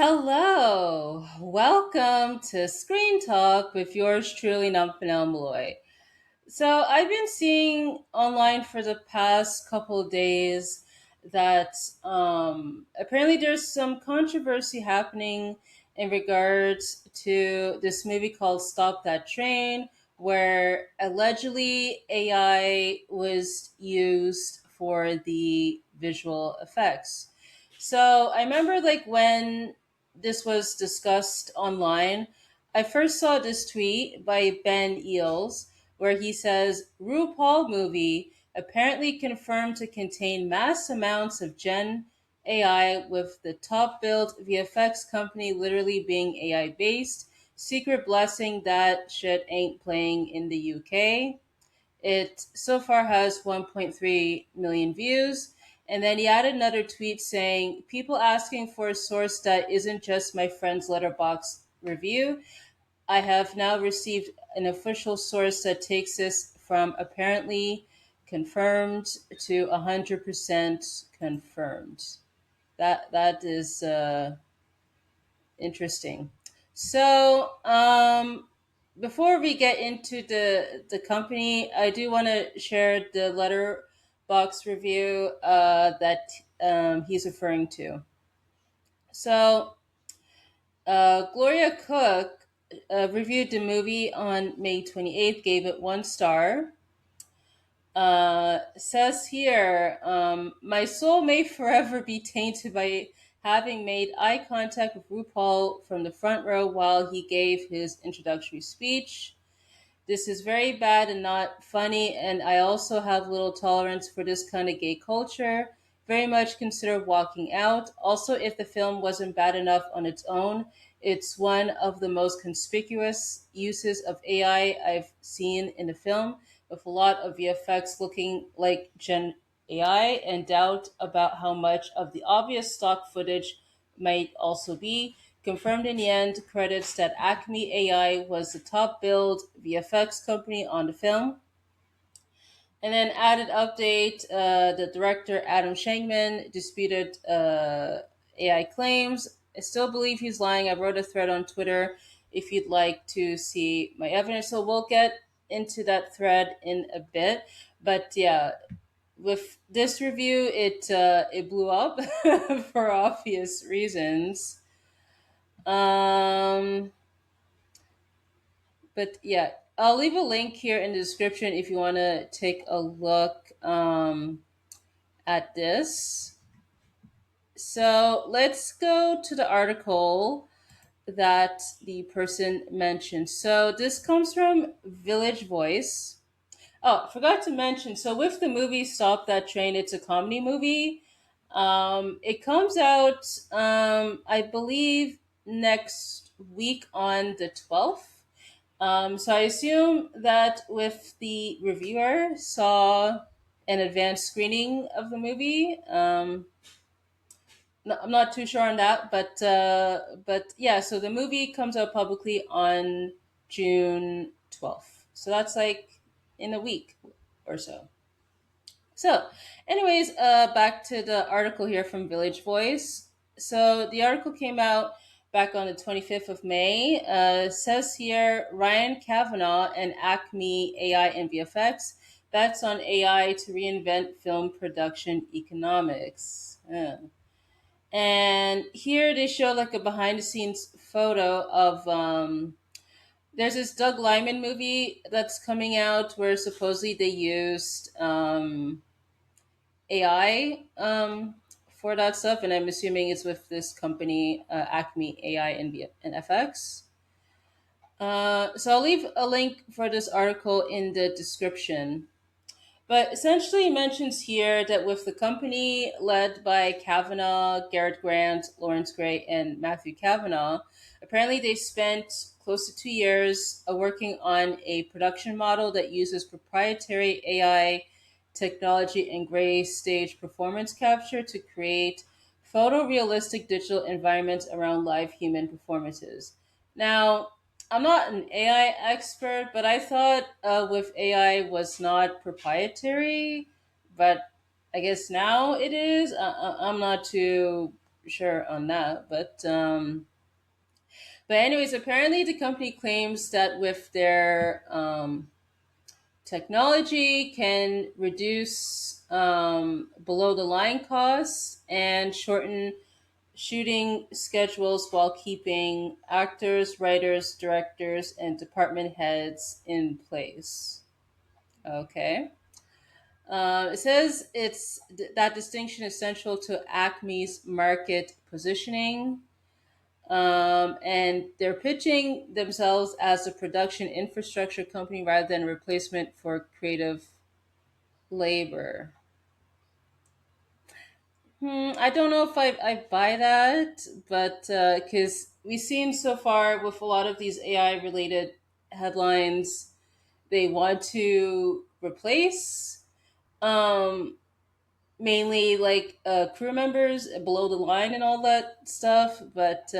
Hello, welcome to Screen Talk with yours truly, Nomfanelo. So I've been seeing online for the past couple of days that apparently there's some controversy happening in regards to this movie called Stop That Train, where allegedly AI was used for the visual effects. So I remember like when this was discussed online, I first saw this tweet by Ben Eels where he says RuPaul movie apparently confirmed to contain mass amounts of Gen AI with the top built VFX company literally being AI based. Secret blessing that shit ain't playing in the UK. It so far has 1.3 million views. And then he added another tweet saying, people asking for a source that isn't just my friend's letterbox review. I have now received an official source that takes this from apparently confirmed to 100% confirmed. That is interesting. So, before we get into the company, I do want to share the letterbox review that he's referring to. So, Gloria Cook reviewed the movie on May 28th, gave it 1 star. Says here, my soul may forever be tainted by having made eye contact with RuPaul from the front row while he gave his introductory speech. This is very bad and not funny, and I also have little tolerance for this kind of gay culture. Very much consider walking out. Also, if the film wasn't bad enough on its own, it's one of the most conspicuous uses of AI I've seen in the film, with a lot of VFX looking like Gen AI, and doubt about how much of the obvious stock footage might also be. Confirmed in the end, credits that Acme AI was the top billed VFX company on the film. And then added update, the director Adam Shankman disputed AI claims. I still believe he's lying. I wrote a thread on Twitter if you'd like to see my evidence. So we'll get into that thread in a bit. But yeah, with this review, it blew up for obvious reasons. Um, but yeah, I'll leave a link here in the description if you want to take a look at this. So let's go to the article that the person mentioned. So this comes from Village Voice. Oh, forgot to mention. So with the movie Stop That Train, it's a comedy movie. It comes out, I believe, next week on the 12th. So I assume that with the reviewer saw an advanced screening of the movie. I'm not too sure on that, but yeah. So the movie comes out publicly on June 12th. So that's like in a week or so. So, anyways, back to the article here from Village Voice. So the article came out back on the 25th of May. Says here Ryan Kavanaugh and Acme AI and VFX bets on AI to reinvent film production economics. And here they show like a behind the scenes photo of there's this Doug Lyman movie that's coming out where supposedly they used AI for that stuff, and I'm assuming it's with this company, Acme AI and FX. So I'll leave a link for this article in the description. But essentially, it mentions here that with the company led by Kavanaugh, Garrett Grant, Lawrence Gray, and Matthew Kavanaugh, apparently they spent close to 2 years working on a production model that uses proprietary AI technology and gray stage performance capture to create photorealistic digital environments around live human performances. Now, I'm not an AI expert, but I thought with AI was not proprietary, but I guess now it is. I'm not too sure on that. But anyways, apparently the company claims that with their technology can reduce below the line costs and shorten shooting schedules while keeping actors, writers, directors, and department heads in place. Okay. It says that distinction is central to Acme's market positioning, and they're pitching themselves as a production infrastructure company rather than a replacement for creative labor. I don't know if I buy that, but because we've seen so far with a lot of these AI related headlines, they want to replace um, mainly like crew members below the line and all that stuff. But I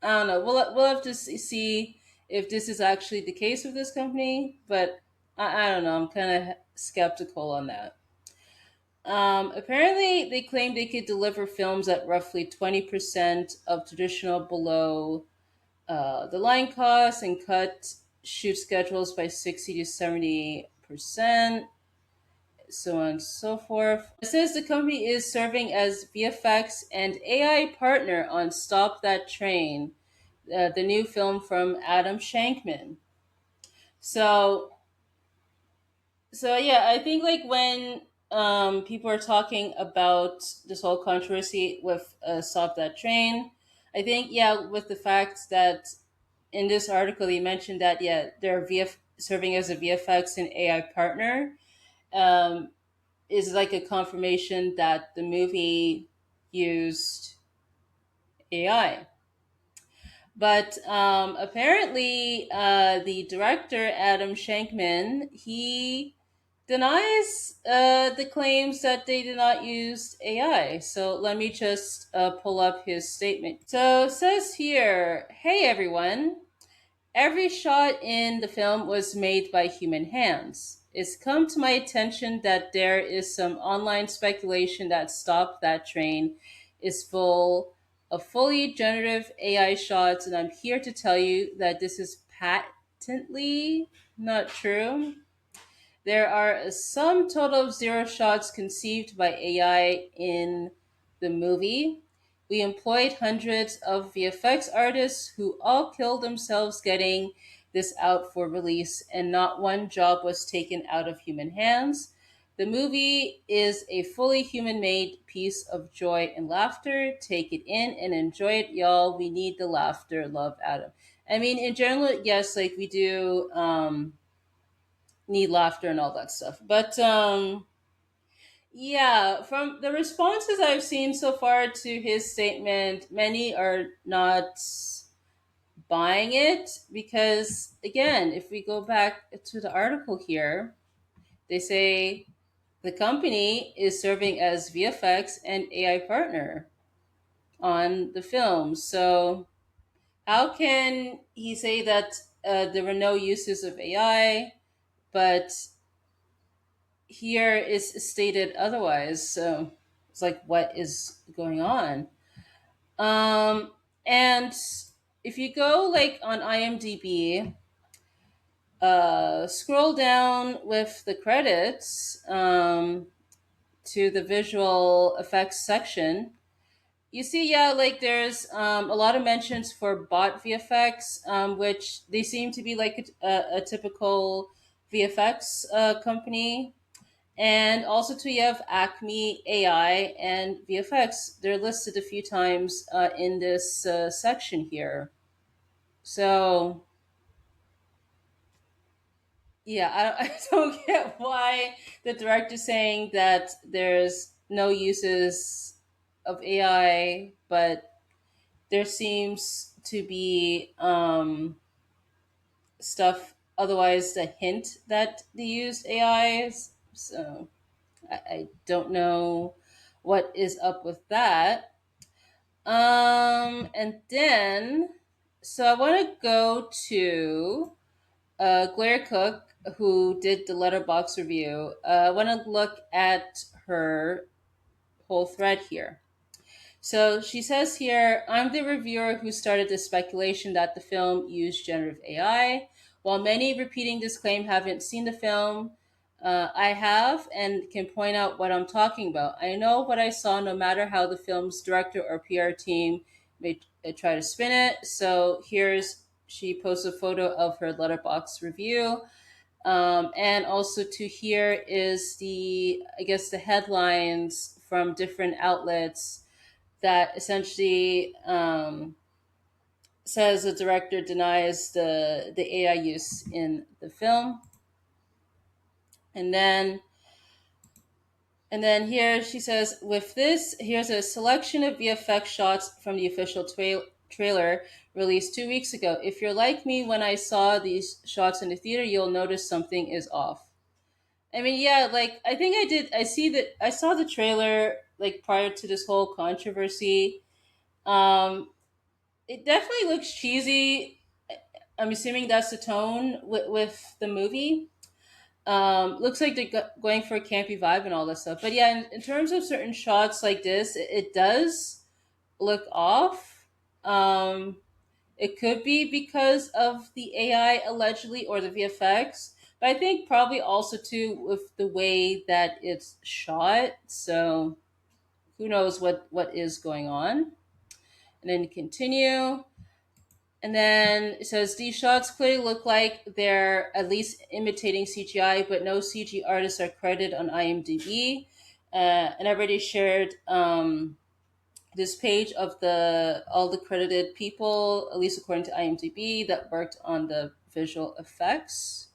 don't know. We'll have to see if this is actually the case with this company. But I don't know. I'm kind of skeptical on that. Apparently, they claim they could deliver films at roughly 20% of traditional below the line costs and cut shoot schedules by 60 to 70%, so on and so forth. It says the company is serving as VFX and AI partner on Stop That Train, the new film from Adam Shankman. So yeah, I think like when people are talking about this whole controversy with Stop That Train, I think yeah, with the fact that in this article they mentioned that yeah, they're serving as a VFX and AI partner, um, is like a confirmation that the movie used AI. But apparently, the director Adam Shankman he denies the claims that they did not use AI. So let me just pull up his statement. So it says here, "Hey everyone, every shot in the film was made by human hands. It's come to my attention that there is some online speculation that Stop That Train is full of fully generative AI shots, and I'm here to tell you that this is patently not true. There are a sum total of zero shots conceived by AI in the movie. We employed hundreds of VFX artists who all killed themselves getting this out for release, and not one job was taken out of human hands. The movie is a fully human made piece of joy and laughter. Take it in and enjoy it, y'all. We need the laughter. Love, Adam." I mean, in general, yes, like we do. Need laughter and all that stuff. But yeah, from the responses I've seen so far to his statement, many are not buying it because, again, if we go back to the article here, they say the company is serving as VFX and AI partner on the film. So, how can he say that there were no uses of AI, but here is stated otherwise? So it's like, what is going on? Um, and if you go like on IMDb, scroll down with the credits to the visual effects section, you see, yeah, like there's a lot of mentions for bot VFX, which they seem to be like a typical VFX company. And also too, you have Acme AI and VFX. They're listed a few times in this section here. So yeah, I don't get why the director's saying that there's no uses of AI, but there seems to be stuff otherwise to hint that they used AI. So I don't know what is up with that. And then, so I want to go to Claire Cook, who did the letterbox review. I want to look at her whole thread here. So she says here, I'm the reviewer who started the speculation that the film used generative AI. While many repeating this claim haven't seen the film, I have and can point out what I'm talking about. I know what I saw, no matter how the film's director or PR team may try to spin it. So here's she posts a photo of her letterbox review. And also to here is the, I guess, the headlines from different outlets that essentially says the director denies the AI use in the film. And then here she says, with this, here's a selection of VFX shots from the official trailer released 2 weeks ago. If you're like me, when I saw these shots in the theater, you'll notice something is off. I mean, yeah, like I think I did. I see that I saw the trailer like prior to this whole controversy. Um, it definitely looks cheesy. I'm assuming that's the tone with the movie. Looks like they're going for a campy vibe and all that stuff. But yeah, in terms of certain shots like this, it does look off. Um, it could be because of the AI allegedly or the VFX, but I think probably also too with the way that it's shot. So who knows what is going on? And then continue. And then it says these shots clearly look like they're at least imitating CGI, but no CG artists are credited on IMDb. And I already shared this page of the all the credited people, at least according to IMDb, that worked on the visual effects.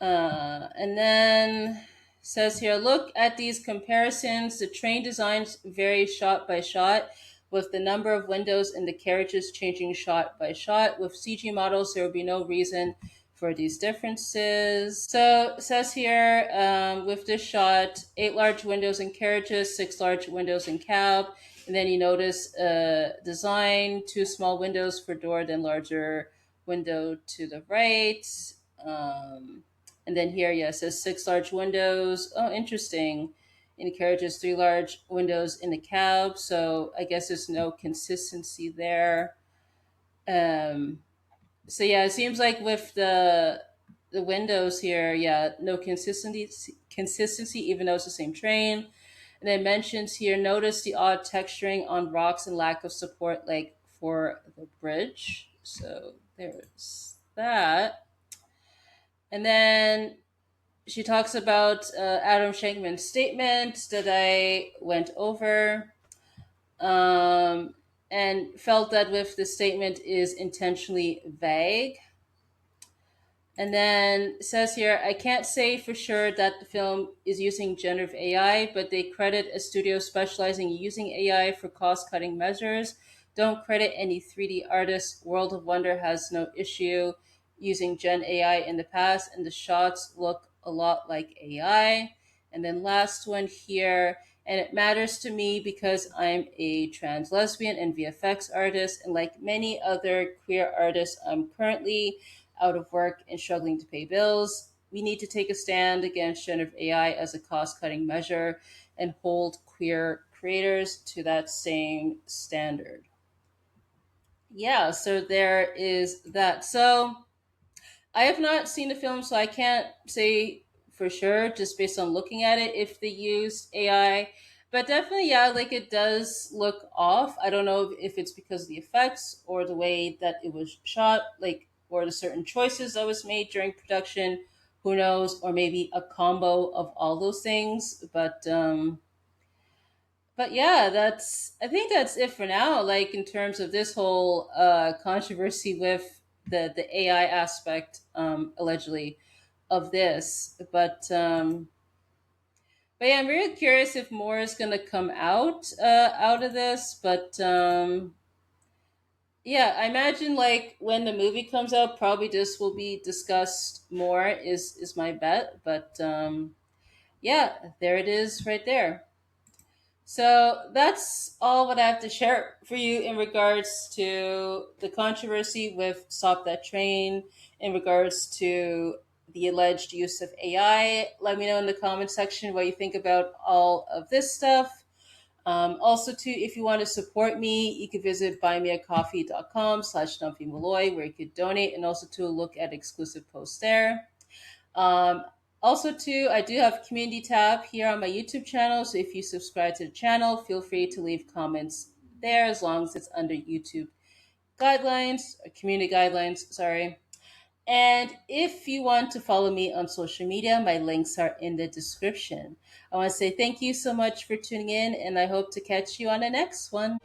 And then says here, look at these comparisons. The train designs vary shot by shot, with the number of windows in the carriages changing shot by shot. With CG models, there would be no reason for these differences. So it says here, with this shot, 8 large windows in carriages, 6 large windows in cab. And then you notice design, 2 small windows for door, then larger window to the right. Um, and then here, yeah, it says 6 large windows. Oh, interesting. In the carriages, 3 large windows in the cab. So I guess there's no consistency there. Um, so yeah, it seems like with the windows here, yeah, no consistency, even though it's the same train. And then mentions here, notice the odd texturing on rocks and lack of support, like for the bridge. So there's that. And then she talks about Adam Shankman's statement that I went over, um, and felt that with the statement is intentionally vague. And then says here, I can't say for sure that the film is using generative AI, but they credit a studio specializing in using AI for cost cutting measures. Don't credit any 3D artists. World of Wonder has no issue using Gen AI in the past, and the shots look a lot like AI. And then last one here, and it matters to me because I'm a trans lesbian and VFX artist, and like many other queer artists, I'm currently out of work and struggling to pay bills. We need to take a stand against generative AI as a cost cutting measure and hold queer creators to that same standard. Yeah, so there is that. So I have not seen the film, so I can't say for sure, just based on looking at it, if they used AI. But definitely, yeah, like it does look off. I don't know if it's because of the effects or the way that it was shot, like, or the certain choices that was made during production. Who knows? Or maybe a combo of all those things. But yeah, that's I think that's it for now. Like in terms of this whole controversy with the AI aspect, allegedly, of this. But yeah, I'm really curious if more is gonna come out of this. But yeah, I imagine like when the movie comes out, probably this will be discussed more. Is my bet. But yeah, there it is, right there. So that's all what I have to share for you in regards to the controversy with Stop That Train, in regards to the alleged use of AI. Let me know in the comment section what you think about all of this stuff. Also, too, if you want to support me, you can visit buymeacoffee.com/Nomfanelo, where you could donate and also to look at exclusive posts there. Um, Also, too, I do have a community tab here on my YouTube channel. So if you subscribe to the channel, feel free to leave comments there as long as it's under YouTube guidelines, or community guidelines, sorry. And if you want to follow me on social media, my links are in the description. I want to say thank you so much for tuning in, and I hope to catch you on the next one.